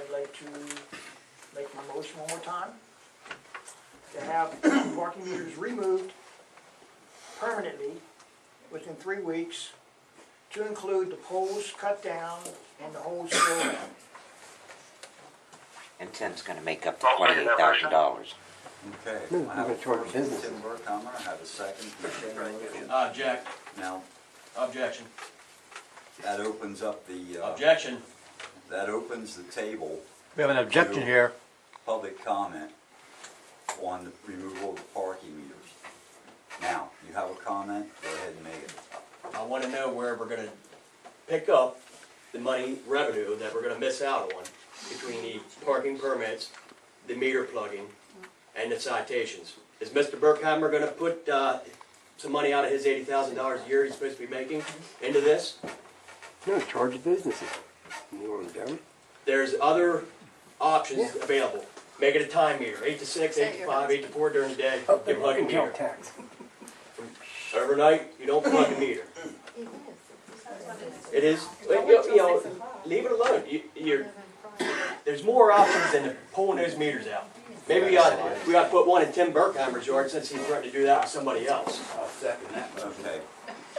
I'd like to make my motion one more time to have parking meters removed permanently within 3 weeks, to include the poles cut down and the holes filled in. And Tim's gonna make up the $28,000. Okay. No, I have we're a gonna charge first business. from Tim Berkheimer, I have a second from Tim Louthian. Object. Now, Objection. that opens up the, Objection. that opens the table, We have an objection here. public comment on the removal of the parking meters. Now, you have a comment, go ahead and make it. I want to know where we're going to pick up the money, revenue that we're going to miss out on between the parking permits, the meter plugging, and the citations. Is Mr. Berkheimer going to put some money out of his $80,000 a year he's supposed to be making into this? No, charge the businesses. You want to do? There's other options available. Make it a time meter, 8 to 6, 8 to 5, 8 to 4 during the day. You plug a meter. Tax. Overnight, you don't plug a meter. It is, you know, leave it alone. There's more options than pulling those meters out. Maybe we ought to put one in Tim Berkheimer's yard since he's threatened to do that with somebody else. I'll second that. Okay.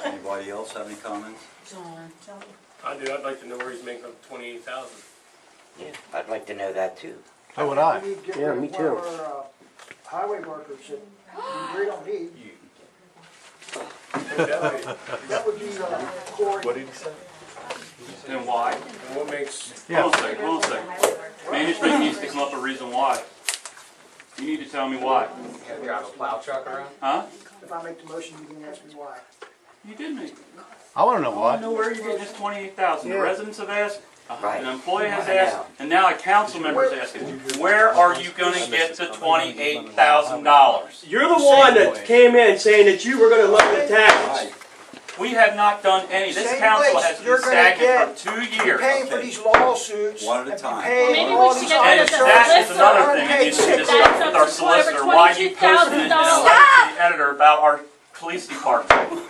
Anybody else have any comments? I do. I'd like to know where he's making up 28,000. Yeah, I'd like to know that too. So would I. We need to get Yeah, rid of me one too. of our, highway workers that we don't need. That would be, Corey. What did he say? And why? And what makes... Yeah. Hold on a second. Management needs to come up with a reason why. You need to tell me why. You drive a plow truck around? Huh? If I make the motion, you can ask me why. You did me. I want to know I want why. to know where you're getting this 28,000. The Yeah. residents have asked, Right. an employee has I know. asked, and now a council member is asking, where are you going to get the $28,000? You're the one that came in saying that you were going to lower the taxes. We have not done any. This Same council place has you're been gonna stagnant for get- 2 years. Paying for these lawsuits. One at a and time. paying Well, maybe all we should these get rid other of the That is solicitor. another thing that needs to be discussed with our solicitor, why you posted it in a letter to the editor about our police department.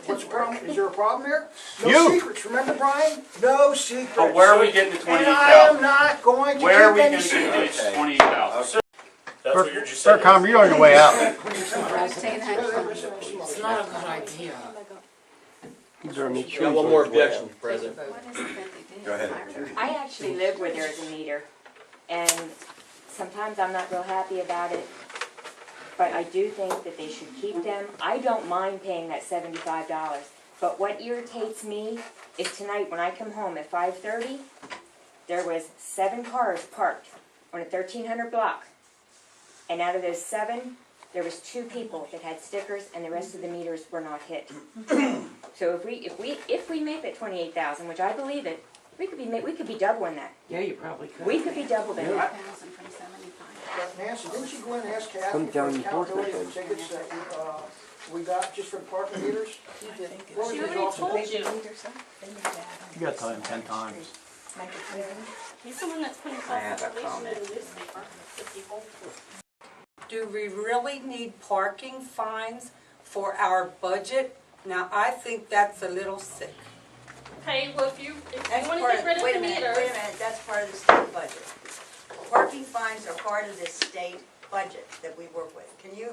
What's the problem? Is there a problem here? No You. secrets, remember Brian? No secrets. But where are we getting the And I am 28,000? not going to Where are keep we any going to get secrets. this 28,000? That's what you're just saying. Berkheimer, you're on your way out. It's not a good idea. You better make You sure got he's one on more his way objection, out. President. Go ahead. I actually live where there's a meter, and sometimes I'm not real happy about it, but I do think that they should keep them. I don't mind paying that $75, but what irritates me is tonight when I come home at 5:30, there was 7 cars parked on a 1300 block, and out of those 7, there was 2 people that had stickers, and the rest of the meters were not hit. So if we make that 28,000, which I believe it, we could be doubling that. Yeah, you probably could. We could be doubling that. Nancy, didn't you go in and ask Kathy Come for down accountability and of tickets that we got just for the parking meters? What was She the already results of told that? you. You got time 10 times. He's the one that's putting I have false a information comment. in the newspaper to people. Do we really need parking fines for our budget? Now, I think that's a little sick. Okay, well, if you That's want to part get rid of wait the a minute, meters. wait a minute, that's part of the state budget. Parking fines are part of the state budget that we work with. Can you,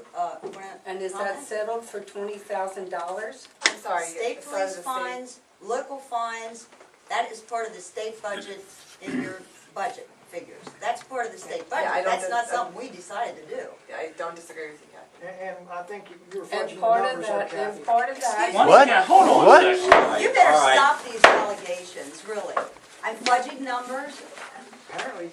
And is that settled for $20,000? I'm sorry, state police fines, local fines, that is part of the state budget in your budget figures. That's part of the state Yeah, I budget, don't that's not dis- something we decided to do. I don't disagree with you, Kathy. And I think you were And fudging the part of numbers there, that, Kathy. and part of that. What? Yeah, hold on What? a second. You better All right. stop these allegations, really. I'm fudging numbers. Apparently.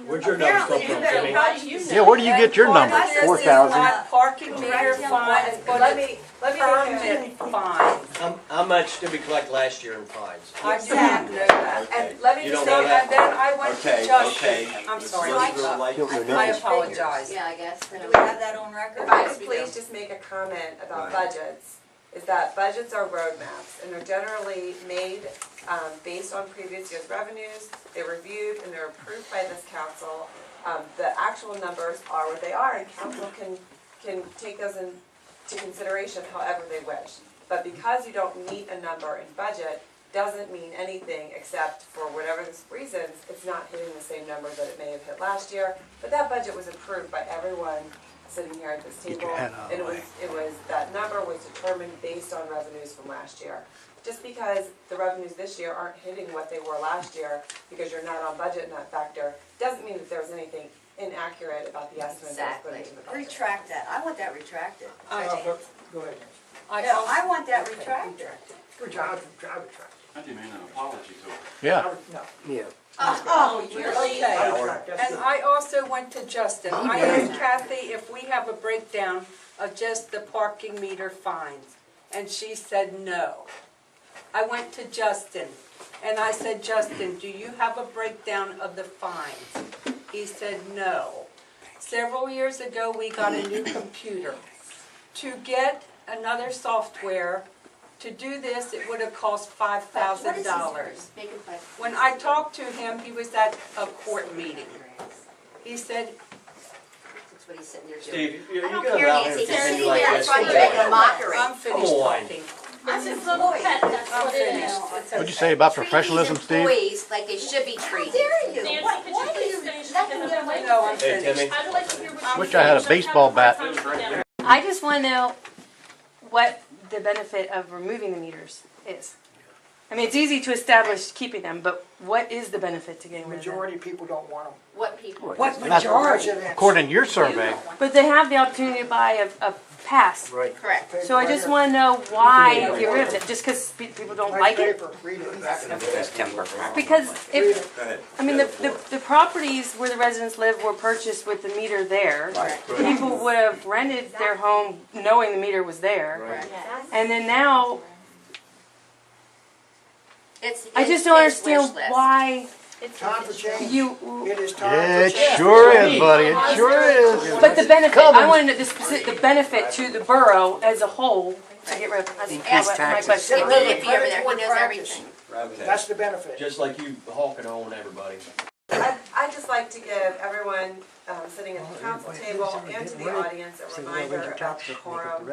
Where'd your numbers come Apparently, you from, better Jimmy? How do you know? Yeah, where do you get your And number? part of this is 4,000. not parking meter Correct him. fines, but Let it's permit fines. How much did we collect last year in fines? I do not know that. And let me You just don't say, know that? and then I went to Okay, Justin. okay. I'm sorry. Let's go like- Don't know I nothing. apologize. Yeah, I guess. Do we have that on record? If I Yes, could we please do. just make a comment about Right. budgets, is that budgets are roadmaps, and they're generally made based on previous year's revenues, they're reviewed and they're approved by this council. The actual numbers are what they are, and council can take those into consideration however they wish. But because you don't meet a number in budget, doesn't mean anything except for whatever the reasons, it's not hitting the same number that it may have hit last year. But that budget was approved by everyone sitting here at this table. your head out of And the it was, that number was determined based on revenues from last year. Just because the revenues this year aren't hitting what they were last year, because you're not on budget in that factor, doesn't mean that there's anything inaccurate about the estimates that was put into the budget. Retract that, I want that retracted. Go ahead. No, I want that retracted. Good job, drive it, track. I demand an apology to her. Yeah. No. Yeah. Oh, really? Okay, and I also went to Justin. I asked Kathy if we have a breakdown of just the parking meter fines, and she said no. I went to Justin, and I said, Justin, do you have a breakdown of the fines? He said no. Several years ago, we got a new computer. To get another software, to do this, it would have cost $5,000. When I talked to him, he was at a court meeting. He said, That's what he's sitting there doing. Steve, you're I don't gonna care, allow him Nancy, to they're continue sitting like there, this? that's why you're making a mockery. I'm finished Come on. talking. I'm his little pet, that's I'm what it finished. is. It's What'd you okay. say about Treat professionalism, these Steve? employees like they should be treated. How dare you? Nancy, What, could you why do please you finish let them because get I'm away No, I'm with it? Hey, finished. Timmy. I would like to hear what Wish I had a baseball bat. I just want to know what the benefit of removing the meters is. I mean, it's easy to establish keeping them, but what is the benefit to getting rid of them? Majority of people don't want them. What people? What That's majority? according to your survey. But they have the opportunity to buy a pass. Right. Correct. So I just want to know why you get rid of it, just because people don't like it? Paper, read it. That's Tim Berkheimer. Because if, Go ahead. I mean, the properties where the residents live were purchased with the meter there. People would have rented their home knowing the meter was there. And then now, I just don't understand why Time for change. you, It is time Yeah, for it change. sure is, buddy. It sure is. but the benefit, I want to know the benefit to the borough as a whole to get rid of. That's my question. Get rid of it over there, he knows everything. Okay. That's the benefit. Just like you hawking on everybody. I'd just like to give everyone sitting at the council table and to the audience a reminder about decorum.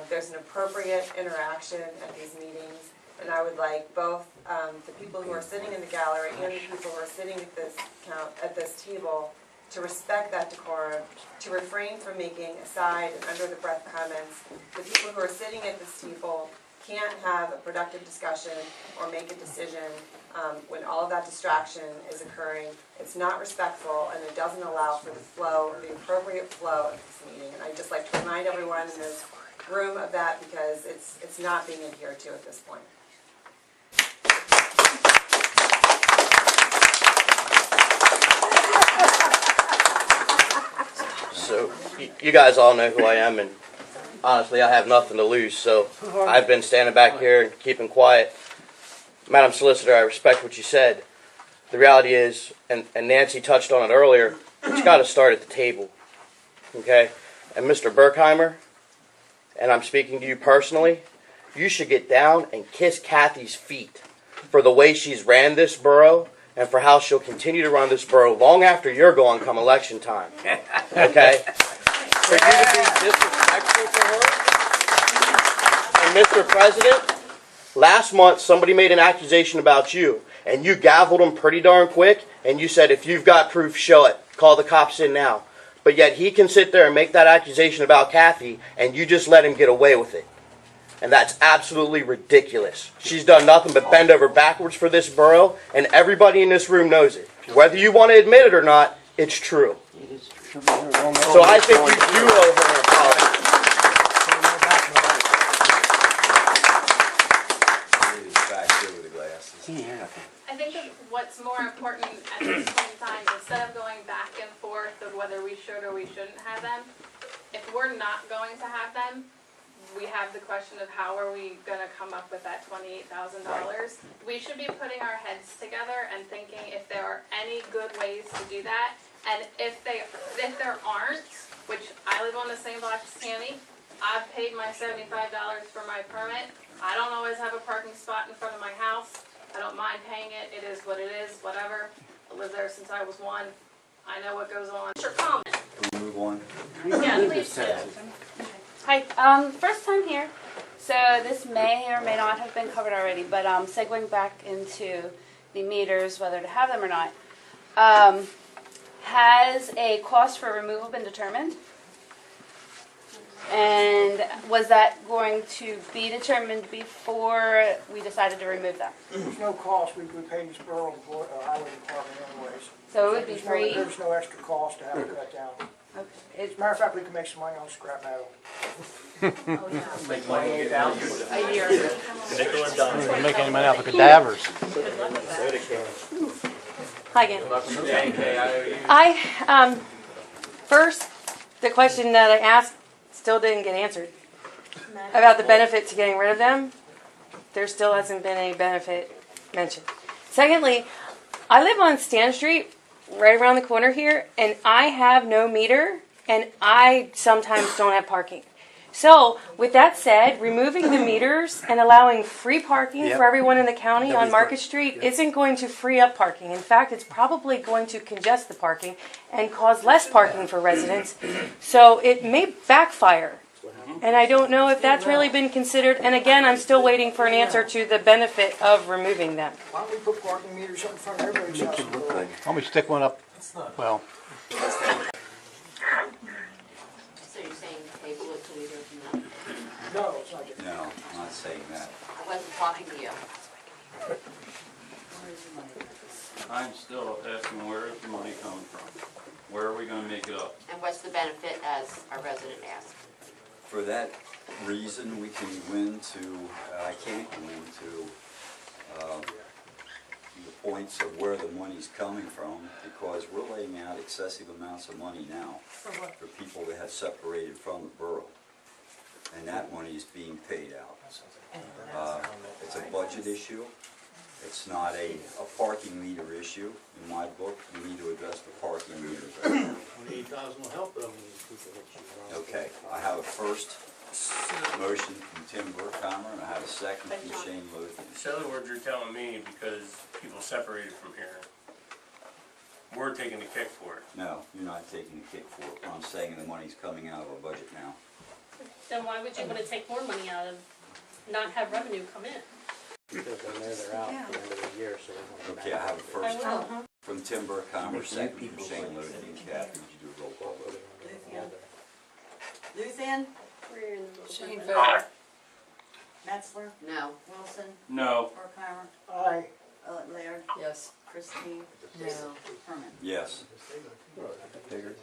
There's an appropriate interaction at these meetings, and I would like both the people who are sitting in the gallery and the people who are sitting at this table to respect that decorum, to refrain from making aside and under the breath comments. The people who are sitting at this table can't have a productive discussion or make a decision when all of that distraction is occurring. It's not respectful, and it doesn't allow for the flow, the appropriate flow of this meeting. And I'd just like to remind everyone in this room of that, because it's not being adhered to at this point. So, you guys all know who I am, and honestly, I have nothing to lose, so I've been standing back here and keeping quiet. Madam Solicitor, I respect what you said. The reality is, and Nancy touched on it earlier, it's got to start at the table, okay? And Mr. Berkheimer, and I'm speaking to you personally, you should get down and kiss Kathy's feet for the way she's ran this borough and for how she'll continue to run this borough long after you're gone come election time, okay? For you to be disrespectful to her. And Mr. President, last month somebody made an accusation about you, and you gavelled them pretty darn quick, and you said, if you've got proof, show it. Call the cops in now. But yet he can sit there and make that accusation about Kathy, and you just let him get away with it. And that's absolutely ridiculous. She's done nothing but bend over backwards for this borough, and everybody in this room knows it. Whether you want to admit it or not, it's true. So I think you do owe her an apology. I think that what's more important at this point in time, instead of going back and forth of whether we should or we shouldn't have them, if we're not going to have them, we have the question of how are we going to come up with that $28,000. We should be putting our heads together and thinking if there are any good ways to do that, and if there aren't, which I live on the same block as Tammy, I've paid my $75 for my permit. I don't always have a parking spot in front of my house. I don't mind paying it. It is what it is, whatever. I lived there since I was 1. I know what goes on. Your comment. Can we move on? Yeah, please do. Hi, first time here. So this may or may not have been covered already, but segueing back into the meters, whether to have them or not, has a cost for removal been determined? And was that going to be determined before we decided to remove them? There's no cost, we pay this borough highway department anyways. So it would be There's free? There's no extra cost to have it cut down. Okay. As a matter of fact, we can make some money on scrap metal. Make money $28,000 A year. Nickel and dime. Don't make any money off of cadavers. Hi again. I First, the question that I asked still didn't get answered. About the benefit to getting rid of them, there still hasn't been any benefit mentioned. Secondly, I live on Stan Street, right around the corner here, and I have no meter, and I sometimes don't have parking. So, with that said, removing the meters and allowing free parking for everyone in the county on Market Street isn't going to free up parking. In fact, it's probably going to congest the parking and cause less parking for residents. So, it may backfire. And I don't know if that's really been considered. And again, I'm still waiting for an answer to the benefit of removing them. Why don't we put parking meters up in front of everybody's house? Why don't we stick one up? Well, So you're saying table it till we hear from them? No, it's not good. No, I'm not saying that. I wasn't talking to you. I'm still asking, where is the money coming from? Where are we gonna make it up? And what's the benefit, as our resident asked? For that reason, we can go into, I can't go into the points of where the money's coming from, because we're laying out excessive amounts of money now for people that have separated from the borough. And that money is being paid out. It's a budget issue. It's not a parking meter issue. In my book, we need to address the parking meters. 28,000 will help them. Okay, I have a first motion from Tim Berkheimer, and I have a second from Shane Louthian. So in other words, you're telling me because people separated from here, we're taking the kick for it. No, you're not taking the kick for it. I'm saying the money's coming out of our budget now. Then why would you want to take more money out of, not have revenue come in? Because I know they're out at the end of the year, so they want to. Okay, I have a first I will. from Tim Berkheimer, second from Shane Louthian. Kathy, would you do a roll call vote? Luthien, We're in the Shane middle. voted. Metzler, No. Wilson, No. Berkheimer, Aye. Laird, Yes. Christine, No. Herman. Yes. Figured.